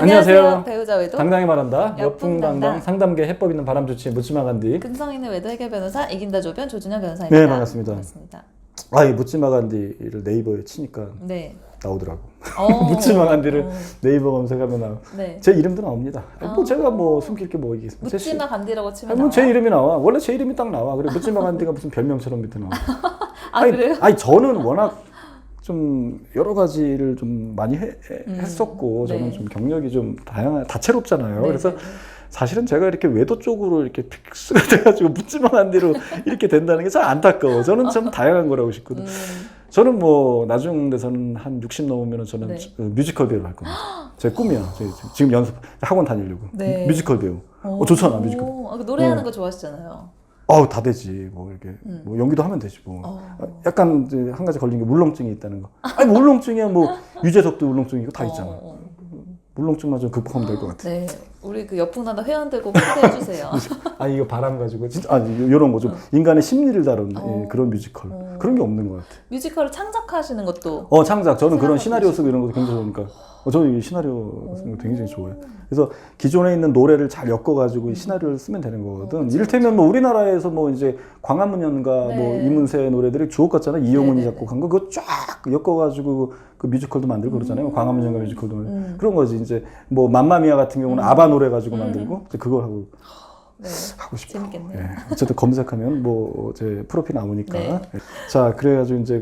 안녕하세요. 배우자 외도 당당히 말한다. 역풍당당. 역풍당당 상담계 해법 있는 바람 좋지 묻지마 간디. 금성인의 외도 해결 변호사 이긴다 조변 조준현 변호사입니다. 네, 반갑습니다. 반갑습니다. 이 묻지마 간디를 네이버에 치니까 네. 나오더라고. 어, 묻지마 간디를 네이버 검색하면 나와. 네. 제 이름도 나옵니다. 뭐 제가 뭐 숨길 게 뭐 있겠습니까? 묻지마 간디라고 치면 뭐 나와요? 제 이름이 나와. 원래 제 이름이 딱 나와. 그래 묻지마 간디가 무슨 별명처럼 밑에 나와. 그래요? 아니 저는 워낙 좀 여러 가지를 좀 많이 했었고 저는 네. 좀 경력이 좀 다채롭잖아요. 네, 그래서 네, 네. 사실은 제가 이렇게 외도 쪽으로 이렇게 픽스가 돼가지고 묻지마 간디로 이렇게 된다는 게 참 안타까워. 저는 참 다양한 거라고 싶거든. 저는 뭐 나중 돼서는 한 60 넘으면 저는 네. 뮤지컬 배우를 할 겁니다. 제 꿈이야. 지금 연습 학원 다니려고. 네. 뮤지컬 배우. 좋잖아 뮤지컬. 노래하는 거 좋아하시잖아요. 다 되지. 뭐 이렇게 뭐 연기도 하면 되지 뭐. 약간 이제 한 가지 걸린 게 울렁증이 있다는 거. 아니 뭐 울렁증이야 뭐 유재석도 울렁증이고 다 있잖아. 울렁증만 좀 극복하면 될 것 같아. 네. 우리 그 역풍나다 회원들 꼭 초대해 주세요. 이거 바람 가지고 진짜 이런 거 좀 인간의 심리를 다룬 그런 뮤지컬 그런 게 없는 것 같아. 뮤지컬을 창작하시는 것도 창작. 저는 그런 시나리오 계시고. 쓰고 이런 것도 굉장히 좋으니까. 저는 이 시나리오 쓰는 거 굉장히 좋아해요. 그래서 기존에 있는 노래를 잘 엮어가지고 시나리오를 쓰면 되는 거거든. 이를테면 뭐 우리나라에서 뭐 이제 광화문연가 네. 뭐 이문세 노래들이 주옥 같잖아. 이용훈이 네네네. 작곡한 거 그거 쫙 엮어가지고 그 뮤지컬도 만들고 그러잖아요. 광화문연가 뮤지컬도 그런 거지. 이제 뭐 맘마미아 같은 경우는 아바 노래 가지고 만들고 이제 그걸 하고. 네. 하고 싶어. 재밌겠네요. 예. 어쨌든 검색하면 뭐 제 프로필 나오니까. 네. 자, 그래가지고 이제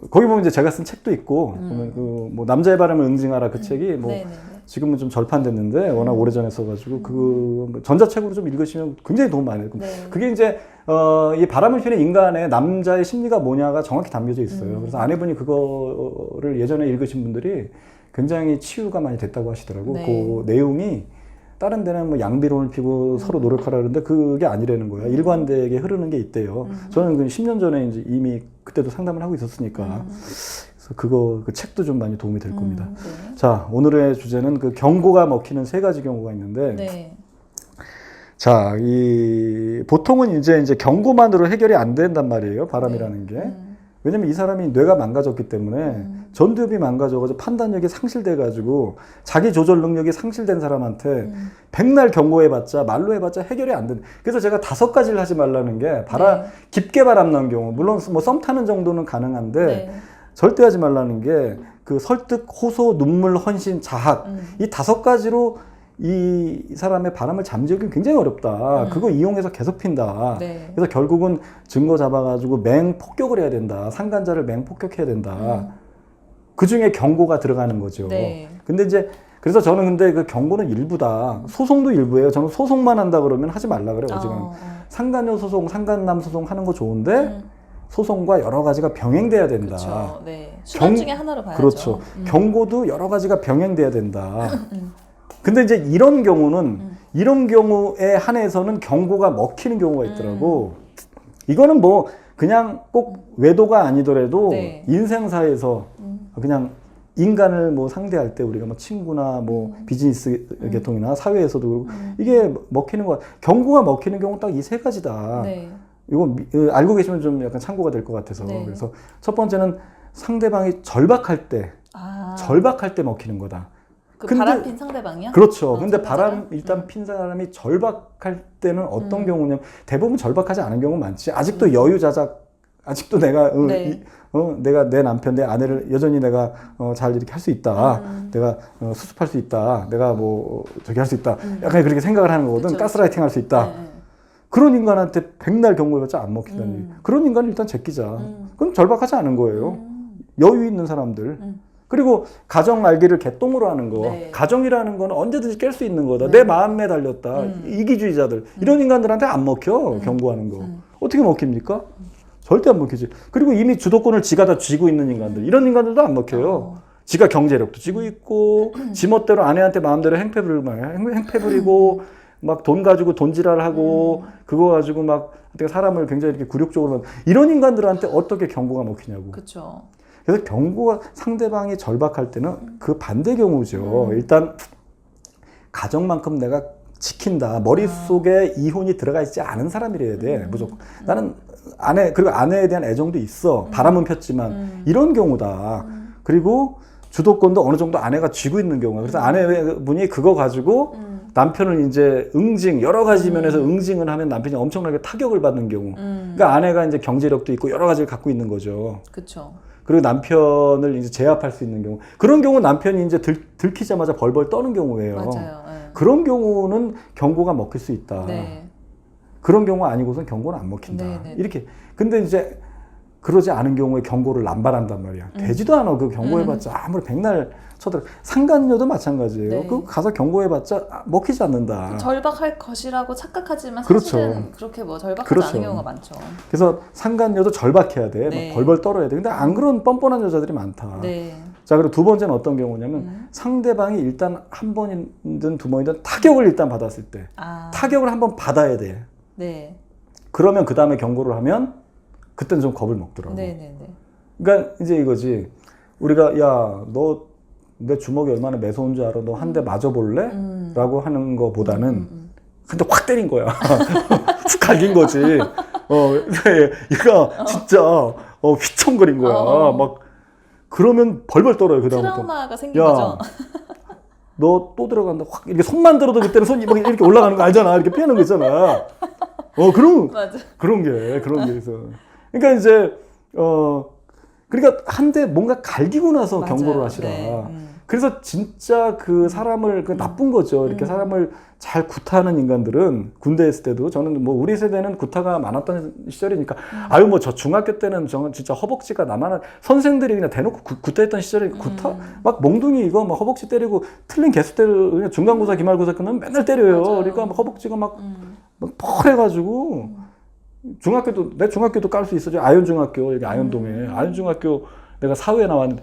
거기 보면 이제 제가 쓴 책도 있고, 보면 뭐 남자의 바람을 응징하라 그 책이 뭐 네네네. 지금은 좀 절판됐는데 워낙 오래전에 써가지고 그 전자책으로 좀 읽으시면 굉장히 도움 많이 돼요. 네. 그게 이제 이 바람을 피는 인간의 남자의 심리가 뭐냐가 정확히 담겨져 있어요. 그래서 아내분이 그거를 예전에 읽으신 분들이 굉장히 치유가 많이 됐다고 하시더라고. 네. 그 내용이 다른 데는 뭐 양비론을 피고 서로 노력하라 그러는데 그게 아니라는 거야. 일관되게 흐르는 게 있대요. 저는 그 10년 전에 이제 이미 그때도 상담을 하고 있었으니까. 그래서 그 책도 좀 많이 도움이 될 겁니다. 네. 자, 오늘의 주제는 그 경고가 먹히는 3가지 경우가 있는데. 네. 자, 보통은 이제 경고만으로 해결이 안 된단 말이에요. 바람이라는 게. 왜냐면 이 사람이 뇌가 망가졌기 때문에 전두엽이 망가져가지고 판단력이 상실돼가지고 자기 조절 능력이 상실된 사람한테 백날 경고해봤자 말로 해봤자 해결이 안 되는. 그래서 제가 5가지를 하지 말라는 게 깊게 바람 난 경우 물론 뭐 썸 타는 정도는 가능한데 네. 절대 하지 말라는 게 그 설득, 호소, 눈물, 헌신, 자학 이 5가지로 이 사람의 바람을 잠재우기 굉장히 어렵다. 그거 이용해서 계속 핀다. 네. 그래서 결국은 증거 잡아가지고 맹폭격을 해야 된다. 상간자를 맹폭격해야 된다. 그 중에 경고가 들어가는 거죠. 네. 근데 이제 그래서 저는 근데 그 경고는 일부다. 소송도 일부예요. 저는 소송만 한다 그러면 하지 말라 그래요. 어지간하면. 상간녀 소송, 상간남 소송 하는 거 좋은데 소송과 여러 가지가 병행돼야 된다. 그렇죠. 네. 수단 중에 하나로 봐야죠. 그렇죠. 경고도 여러 가지가 병행돼야 된다. 근데 이제 이런 경우는 이런 경우에 한해서는 경고가 먹히는 경우가 있더라고. 이거는 뭐 그냥 꼭 외도가 아니더라도 네. 인생사에서 그냥 인간을 뭐 상대할 때 우리가 뭐 친구나 뭐 비즈니스 계통이나 사회에서도 그렇고 이게 먹히는 거 경고가 먹히는 경우 딱 이 3가지다. 네. 이거 알고 계시면 좀 약간 참고가 될 것 같아서. 네. 그래서 첫 번째는 상대방이 절박할 때 먹히는 거다. 그 근데- 바람 핀 상대방이요? 그렇죠. 근데 참가자가? 바람 일단 핀 사람이 절박할 때는 어떤 경우냐면 대부분 절박하지 않은 경우 많지. 아직도 여유자작, 아직도 내가 네. 내가 내 남편, 내 아내를 여전히 내가 잘 이렇게 할 수 있다. 내가 수습할 수 있다. 내가 뭐 저기 할 수 있다. 약간 그렇게 생각을 하는 거거든. 그쵸. 가스라이팅 할 수 있다. 네. 그런 인간한테 백날 경고해봤자 안 먹힌다는 얘기. 그런 인간을 일단 제끼자. 그건 절박하지 않은 거예요. 여유 있는 사람들. 그리고 가정 말기를 개똥으로 하는 거. 네. 가정이라는 건 언제든지 깰 수 있는 거다. 네. 내 마음에 달렸다. 이기주의자들. 이런 인간들한테 안 먹혀. 경고하는 거. 어떻게 먹힙니까? 절대 안 먹히지. 그리고 이미 주도권을 지가 다 쥐고 있는 인간들. 이런 인간들도 안 먹혀요. 지가 경제력도 쥐고 있고 지 멋대로 아내한테 마음대로 행패 부리고 막 돈 가지고 돈지랄하고 그거 가지고 막 사람을 굉장히 이렇게 굴욕적으로 이런 인간들한테 어떻게 경고가 먹히냐고. 그렇죠. 그래서 경고가 상대방이 절박할 때는 그 반대 경우죠. 일단 가정만큼 내가 지킨다. 머릿속에 이혼이 들어가 있지 않은 사람이래야 돼. 무조건. 나는 그리고 아내에 대한 애정도 있어. 바람은 폈지만 이런 경우다. 그리고 주도권도 어느 정도 아내가 쥐고 있는 경우가. 그래서 아내분이 그거 가지고 남편을 이제 여러 가지 면에서 응징을 하면 남편이 엄청나게 타격을 받는 경우. 그러니까 아내가 이제 경제력도 있고 여러 가지를 갖고 있는 거죠. 그렇죠. 그리고 남편을 이제 제압할 수 있는 경우. 그런 경우 남편이 이제 들키자마자 벌벌 떠는 경우예요. 맞아요. 네. 그런 경우는 경고가 먹힐 수 있다. 네. 그런 경우 아니고선 경고는 안 먹힌다. 네, 네. 이렇게. 근데 이제 그러지 않은 경우에 경고를 남발한단 말이야. 되지도 않아. 그 경고해봤자 아무리 백날 쳐들어. 상간녀도 마찬가지예요. 네. 그 가서 경고해봤자 먹히지 않는다. 절박할 것이라고 착각하지만 그렇죠. 사실은 그렇게 뭐 절박하지 그렇죠. 않은 경우가 많죠. 그래서 상간녀도 절박해야 돼. 네. 막 벌벌 떨어야 돼. 근데 안 그런 뻔뻔한 여자들이 많다. 네. 자, 그리고 두 번째는 어떤 경우냐면 상대방이 일단 한 번이든 두 번이든 타격을 일단 받았을 때 타격을 한번 받아야 돼. 네. 그러면 그 다음에 경고를 하면 그때는 좀 겁을 먹더라고. 네네네. 그러니까 이제 이거지. 우리가 야, 너 내 주먹이 얼마나 매서운 줄 알아? 너 한 대 맞아볼래? 라고 하는 거보다는 근데 확 때린 거야. 훅 갈긴 거지. 얘가 진짜 휘청거린 거야. 막 그러면 벌벌 떨어요. 그 다음부터. 트라우마가 생긴 거죠. 너 또 들어간다. 확 이렇게 손만 들어도 그때는 손이 막 이렇게 올라가는 거 알잖아. 이렇게 피하는 거 있잖아. 맞아. 그런 게 있어. 그러니까 이제 그러니까 한 대 뭔가 갈기고 나서 맞아요. 경고를 하시라. 네. 그래서 진짜 그 사람을 나쁜 거죠. 이렇게 사람을 잘 구타하는 인간들은 군대에 있을 때도 저는 뭐 우리 세대는 구타가 많았던 시절이니까 아유 뭐 저 중학교 때는 저는 진짜 허벅지가 나만한 선생들이 그냥 대놓고 구타했던 시절에 구타 막 몽둥이 이거 막 허벅지 때리고 틀린 개수 때리고 그냥 중간고사 기말고사 끝나면 맨날 때려요. 맞아요. 그러니까 막 허벅지가 막 펄해가지고 내 중학교도 깔 수 있었죠. 아현중학교 여기 아현동에 아현중학교 내가 사회에 나왔는데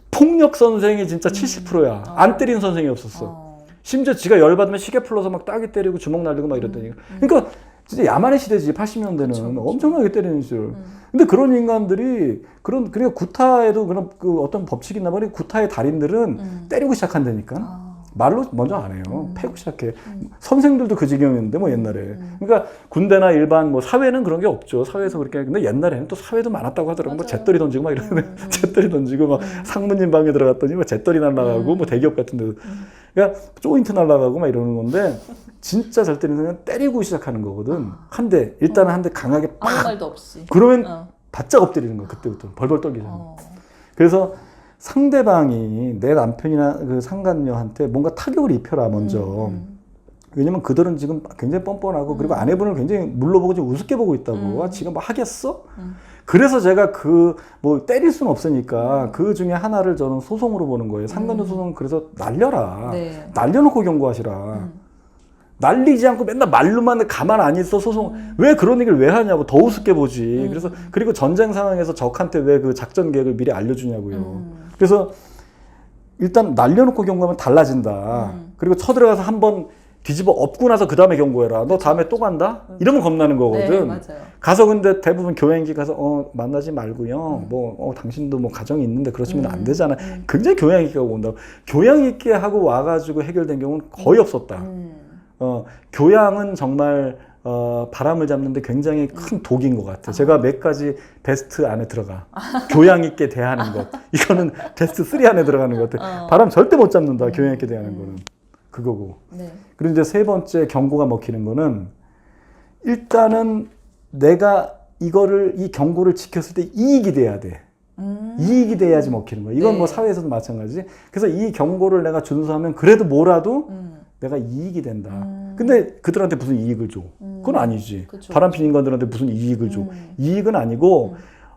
폭력 선생이 진짜 70%야. 안 때린 선생이 없었어. 심지어 지가 열받으면 시계 풀러서 막 따기 때리고 주먹 날리고 막 이랬더니. 그러니까 진짜 야만의 시대지. 80년대는 그쵸. 엄청나게 때리는 시절. 근데 그런 인간들이 그러니까 구타에도 그런 그 어떤 법칙이 있나 봐요. 구타의 달인들은 때리고 시작한다니까. 말로 먼저 안 해요. 패고 시작해. 선생들도 그 지경이었는데 뭐 옛날에. 그러니까 군대나 일반 뭐 사회는 그런 게 없죠. 사회에서 그렇게. 근데 옛날에는 또 사회도 많았다고 하더라고요. 뭐 잿더리 던지고 막 이러는데 잿더리 던지고 막 상무님 방에 들어갔더니 뭐 잿더리 날라가고 뭐 대기업 같은 데도. 그러니까 조인트 날라가고 막 이러는 건데 진짜 잘 때리는 사람은 때리고 시작하는 거거든. 한 대. 일단은 한 대 강하게 아무 팍. 말도 없이. 그러면 바짝 엎드리는 거야. 그때부터. 벌벌 떨기 전에. 그래서 상대방이 내 남편이나 그 상간녀한테 뭔가 타격을 입혀라 먼저. 왜냐면 그들은 지금 굉장히 뻔뻔하고 그리고 아내분을 굉장히 물러보고 지금 우습게 보고 있다고. 아, 지금 뭐 하겠어? 그래서 제가 뭐 때릴 수는 없으니까 그 중에 하나를 저는 소송으로 보는 거예요. 상간녀 소송. 그래서 날려라. 네. 날려놓고 경고하시라. 날리지 않고 맨날 말로만 가만 안 있어 소송. 왜 그런 얘기를 왜 하냐고. 더 우습게 보지. 그래서 그리고 전쟁 상황에서 적한테 왜 그 작전 계획을 미리 알려주냐고요. 그래서 일단 날려놓고 경고하면 달라진다. 그리고 쳐들어가서 한번 뒤집어 엎고 나서 그 다음에 경고해라. 너 다음에 또 간다? 이러면 겁나는 거거든. 네, 맞아요. 가서 근데 대부분 교양기 가서 만나지 말고요. 당신도 뭐 가정이 있는데 그러시면 안 되잖아. 굉장히 교양 있게 하고 온다고. 교양 있게 하고 와가지고 해결된 경우는 거의 없었다. 교양은 정말 바람을 잡는데 굉장히 큰 독인 것 같아요. 제가 몇 가지 베스트 안에 들어가. 교양 있게 대하는 것. 이거는 베스트 3 안에 들어가는 것 같아요. 바람 절대 못 잡는다. 교양 있게 대하는 거는. 그거고. 네. 그리고 이제 세 번째 경고가 먹히는 거는 일단은 내가 이 경고를 지켰을 때 이익이 돼야 돼. 이익이 돼야지 먹히는 거야. 이건 네. 뭐 사회에서도 마찬가지지. 그래서 이 경고를 내가 준수하면 그래도 뭐라도 내가 이익이 된다. 근데 그들한테 무슨 이익을 줘? 그건 아니지. 그쵸. 바람핀 인간들한테 무슨 이익을 줘? 이익은 아니고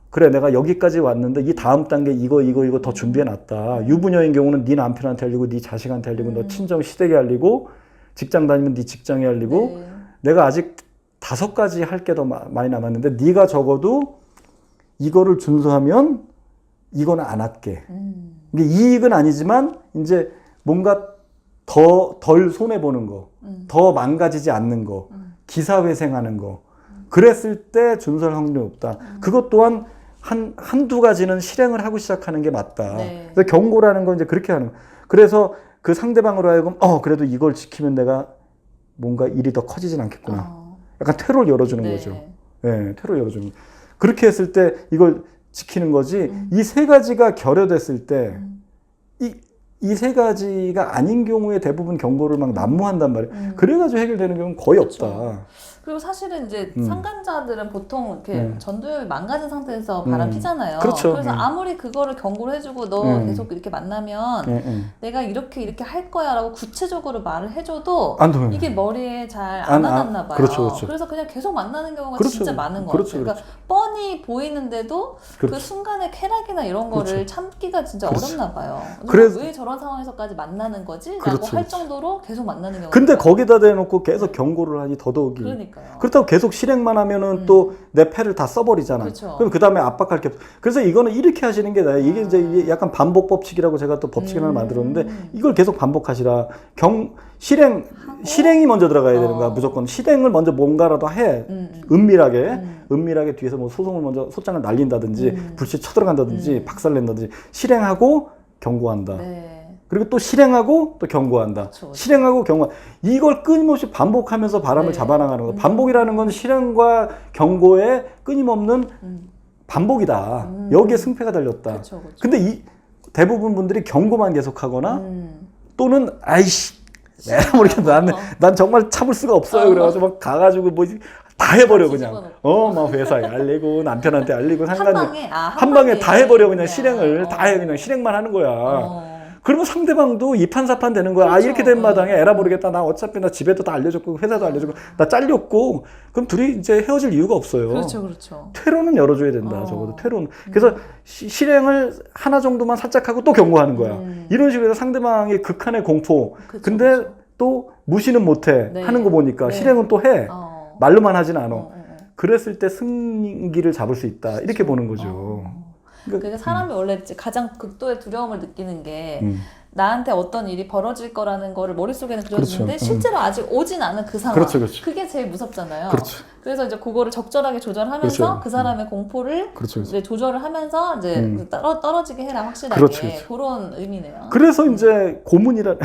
그래 내가 여기까지 왔는데 이 다음 단계 이거 더 준비해놨다. 유부녀인 경우는 네 남편한테 알리고 네 자식한테 알리고 너 친정 시댁에 알리고 직장 다니면 네 직장에 알리고 네. 내가 아직 5가지 할 게 더 많이 남았는데 네가 적어도 이거를 준수하면 이거는 안 할게. 이게 이익은 아니지만 이제 뭔가 덜 손해보는 거, 더 망가지지 않는 거, 기사회생하는 거. 그랬을 때 준수할 확률이 높다. 그것 또한 한두 가지는 실행을 하고 시작하는 게 맞다. 네. 그래서 경고라는 건 이제 그렇게 하는 거예요. 그래서 그 상대방으로 하여금 그래도 이걸 지키면 내가 뭔가 일이 더 커지진 않겠구나. 약간 퇴로를 열어주는 네. 거죠. 네, 퇴로를 열어주는 거. 그렇게 했을 때 이걸 지키는 거지. 이 세 가지가 결여됐을 때 이 세 가지가 아닌 경우에 대부분 경고를 막 난무한단 말이에요. 그래가지고 해결되는 경우는 거의 그렇죠. 없다. 그리고 사실은 이제 상간자들은 보통 이렇게 전두엽이 망가진 상태에서 바람 피잖아요. 그렇죠. 그래서 아무리 그거를 경고를 해주고 너 계속 이렇게 만나면 내가 이렇게 할 거야라고 구체적으로 말을 해줘도 안 돼요. 이게 머리에 잘 안 와닿나 봐요. 그렇죠. 그래서 그냥 계속 만나는 경우가 그렇죠. 진짜 많은 것 그렇죠. 같아요. 그러니까 뻔히 보이는데도 그 그렇죠. 순간의 쾌락이나 이런 거를 참기가 진짜 그렇죠. 어렵나 봐요. 그래서 왜 저런 상황에서까지 만나는 거지? 라고 그렇죠. 할 정도로 계속 만나는 경우가 근데 많아요. 거기다 대놓고 계속 경고를 하니 더더욱이. 그러니까요. 그렇다고 계속 실행만 하면은 또 내 패를 다 써버리잖아. 그렇죠. 그럼 그 다음에 압박할 게 없어. 그래서 이거는 이렇게 하시는 게 나아요. 이게 이제 약간 반복 법칙이라고 제가 또 법칙을 하나 만들었는데 이걸 계속 반복하시라. 실행이 먼저 들어가야 되는 거야. 무조건 실행을 먼저 뭔가라도 해. 은밀하게 뒤에서 뭐 소송을 먼저 소장을 날린다든지 불시에 쳐들어간다든지 박살낸다든지 실행하고 경고한다. 네. 그리고 또 실행하고 또 경고한다. 그렇죠. 실행하고 경고. 이걸 끊임없이 반복하면서 바람을 네. 잡아나가는 거예요. 반복이라는 건 실행과 경고의 끊임없는 반복이다. 여기에 승패가 달렸다. 그렇죠, 그렇죠. 근데 대부분 분들이 경고만 계속하거나 또는 아이씨 내가 모르겠어. 난 정말 참을 수가 없어요. 그래가지고 막 가가지고 뭐 다 해버려 그냥. 막 회사에 알리고 남편한테 알리고 한 방에 다 해버려 그냥 실행을 다 해 그냥 실행만 하는 거야. 그러면 상대방도 이판사판 되는 거야. 그렇죠. 이렇게 된 마당에 에라 모르겠다. 나 어차피 나 집에도 다 알려줬고 회사도 알려줬고 나 잘렸고 그럼 둘이 이제 헤어질 이유가 없어요. 그렇죠, 그렇죠. 퇴로는 열어줘야 된다. 적어도 퇴로는. 그래서 실행을 하나 정도만 살짝 하고 또 경고하는 거야. 이런 식으로 해서 상대방의 극한의 공포. 그쵸, 근데 그쵸. 또 무시는 못해. 네. 하는 거 보니까 네. 실행은 또 해. 말로만 하진 않아. 그랬을 때 승기를 잡을 수 있다. 이렇게 보는 거죠. 그러니까 사람이 원래 이제 가장 극도의 두려움을 느끼는 게 나한테 어떤 일이 벌어질 거라는 거를 머릿속에는 그려지는데 그렇죠. 실제로 아직 오진 않은 그 상황. 그렇죠. 그게 제일 무섭잖아요. 그렇죠. 그래서 이제 그거를 적절하게 조절하면서 그렇죠. 그 사람의 공포를 그렇죠. 이제 조절을 하면서 이제 떨어지게 해라 확실하게. 그렇죠. 그런 의미네요. 그래서 이제 고문을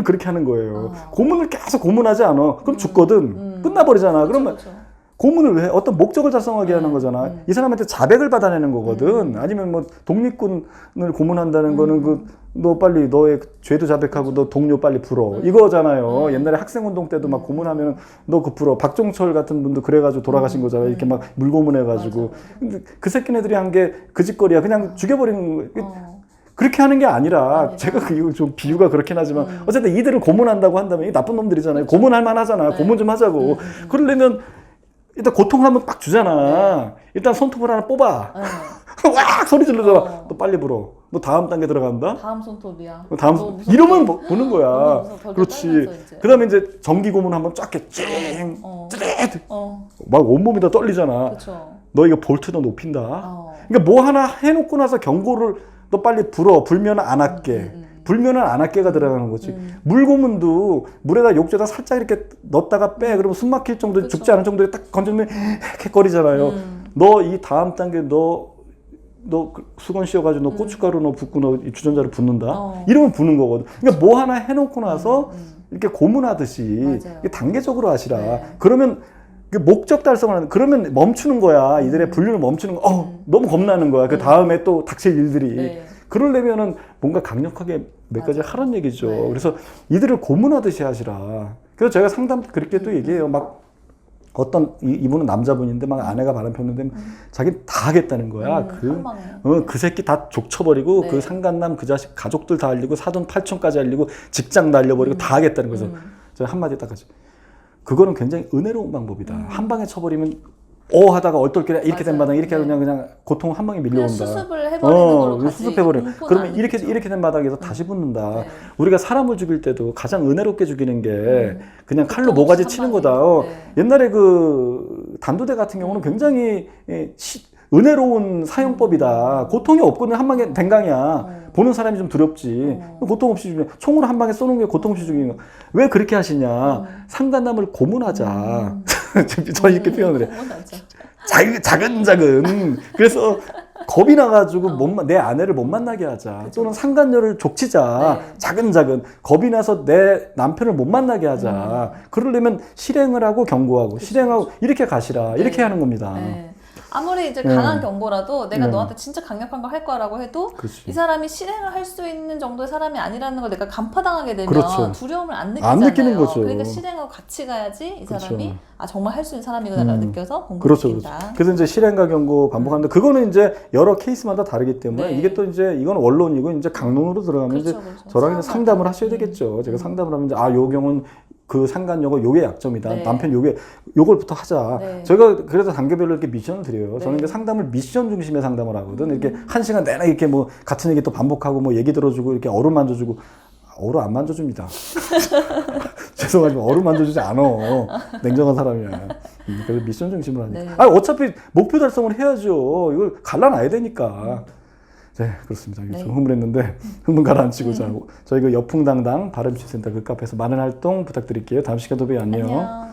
그렇게 하는 거예요. 고문을 계속 고문하지 않아. 그럼 죽거든. 끝나버리잖아. 그렇죠, 그러면 그렇죠. 고문을 왜? 어떤 목적을 달성하게 하는 거잖아. 이 사람한테 자백을 받아내는 거거든. 아니면 뭐 독립군을 고문한다는 거는 너 빨리 너의 죄도 자백하고 너 동료 빨리 불어. 이거잖아요. 옛날에 학생운동 때도 막 고문하면 너 그 불어. 박종철 같은 분도 그래가지고 돌아가신 거잖아요. 이렇게 막 물고문해가지고. 근데 그 새끼네들이 한 게 그 짓거리야. 그냥 죽여버리는 거예요. 그렇게 하는 게 아니라 제가 이거 좀 비유가 그렇긴 하지만 어쨌든 이들을 고문한다고 한다면 이 나쁜 놈들이잖아요. 고문할 만하잖아. 고문 좀 하자고. 그러려면 일단 고통을 한번 딱 주잖아. 일단 손톱을 하나 뽑아. 와 소리 지르잖아. 너 빨리 불어. 너 다음 단계 들어간다. 다음 손톱이야. 이러면 보는 거야. 너무 무서워. 그렇지. 그다음에 이제 전기 고문 한번 쫙 이렇게 쨍, 막 온몸이 다 떨리잖아. 그렇죠. 너 이거 볼트도 높인다. 그러니까 뭐 하나 해놓고 나서 경고를 너 빨리 불어. 불면 안 할게. 불면은 안 할게가 들어가는 거지. 물고문도 물에다 욕조에다 살짝 이렇게 넣었다가 빼. 그러면 숨 막힐 정도, 그쵸. 죽지 않을 정도에 딱 건져면 헥헥거리잖아요. 너 이 다음 단계 너 수건 씌워가지고 너 고춧가루 너 붓고 너 주전자를 붓는다. 이러면 부는 거거든. 그러니까 뭐 하나 해놓고 나서 이렇게 고문하듯이 이게 단계적으로 하시라. 네. 그러면 그 목적 달성을 하는, 그러면 멈추는 거야. 이들의 분류를 멈추는 거. 너무 겁나는 거야. 그 다음에 또 닥칠 일들이. 네. 그러려면은 뭔가 강력하게 몇 가지 하라는 얘기죠. 네. 그래서 이들을 고문하듯이 하시라. 그래서 제가 상담 그렇게 또 얘기해요. 막 어떤 이분은 남자분인데 막 아내가 바람 폈는데 자기는 다 하겠다는 거야. 그 새끼 다 족쳐버리고 네. 그 상간남 그 자식 가족들 다 알리고 사돈 팔촌까지 알리고 직장 날려버리고 다 하겠다는 거죠. 제가 한마디 딱 하죠. 그거는 굉장히 은혜로운 방법이다. 한 방에 쳐버리면 하다가 얼떨결에 이렇게 된 마당에 이렇게 그냥 고통 한 방에 밀려온다. 그냥 수습을 해버리는 걸로 가지. 수습해버리면. 그러면 이렇게 된 마당에서 다시 붙는다. 네. 우리가 사람을 죽일 때도 가장 은혜롭게 죽이는 게 그냥 칼로 고통 모가지 없이 치는 한 거다. 방에. 네. 옛날에 그 단도대 같은 경우는 굉장히 은혜로운 사용법이다. 고통이 없고는 한 방에 댕강이야. 보는 사람이 좀 두렵지. 고통 없이 죽이면 총으로 한 방에 쏘는 게 고통 없이 죽이는 거. 왜 그렇게 하시냐? 상간남을 고문하자. 저 이렇게 표현을 해. 자근자근. 그래서 겁이 나가지고 내 아내를 못 만나게 하자. 또는 상간녀를 족치자. 네. 자근자근. 겁이 나서 내 남편을 못 만나게 하자. 그러려면 실행을 하고 경고하고 실행하고 이렇게 가시라. 이렇게 하는 겁니다. 네. 아무리 이제 네. 강한 경고라도 내가 네. 너한테 진짜 강력한 거 할 거라고 해도 그렇지. 이 사람이 실행을 할 수 있는 정도의 사람이 아니라는 걸 내가 간파당하게 되면 그렇죠. 두려움을 안 안 느끼잖아요. 느끼는 거죠. 그러니까 실행하고 같이 가야지 이 그렇죠. 사람이 아 정말 할 수 있는 사람이구나를 느껴서 공부를 그렇죠, 시킨다. 그렇죠. 그래서 이제 실행과 경고 반복하는데 그거는 이제 여러 케이스마다 다르기 때문에 네. 이게 또 이제 이건 원론이고 이제 강론으로 들어가면 이제 그렇죠, 그렇죠. 저랑 이제 상담을 사람마다. 하셔야 되겠죠. 제가 상담을 하면 이제 요 경우는 그 상간녀가 요게 약점이다. 네. 남편 요걸부터 하자. 네. 저희가 그래서 단계별로 이렇게 미션을 드려요. 저는 네. 이제 상담을 미션 중심의 상담을 하거든. 이렇게 한 시간 내내 이렇게 뭐 같은 얘기 또 반복하고 뭐 얘기 들어주고 이렇게 어루 만져주고 어루 안 만져줍니다. 죄송하지만 어루 만져주지 않아. 냉정한 사람이야. 그래서 미션 중심으로 하니까. 네. 아니 어차피 목표 달성을 해야죠. 이걸 갈라놔야 되니까. 네, 그렇습니다. 네. 좀 흥분했는데 흥분 가라앉히고 자 저희 그 여풍당당 발음치센터 그 카페에서 많은 활동 부탁드릴게요. 다음 시간에 또 봬요. 안녕. 안녕.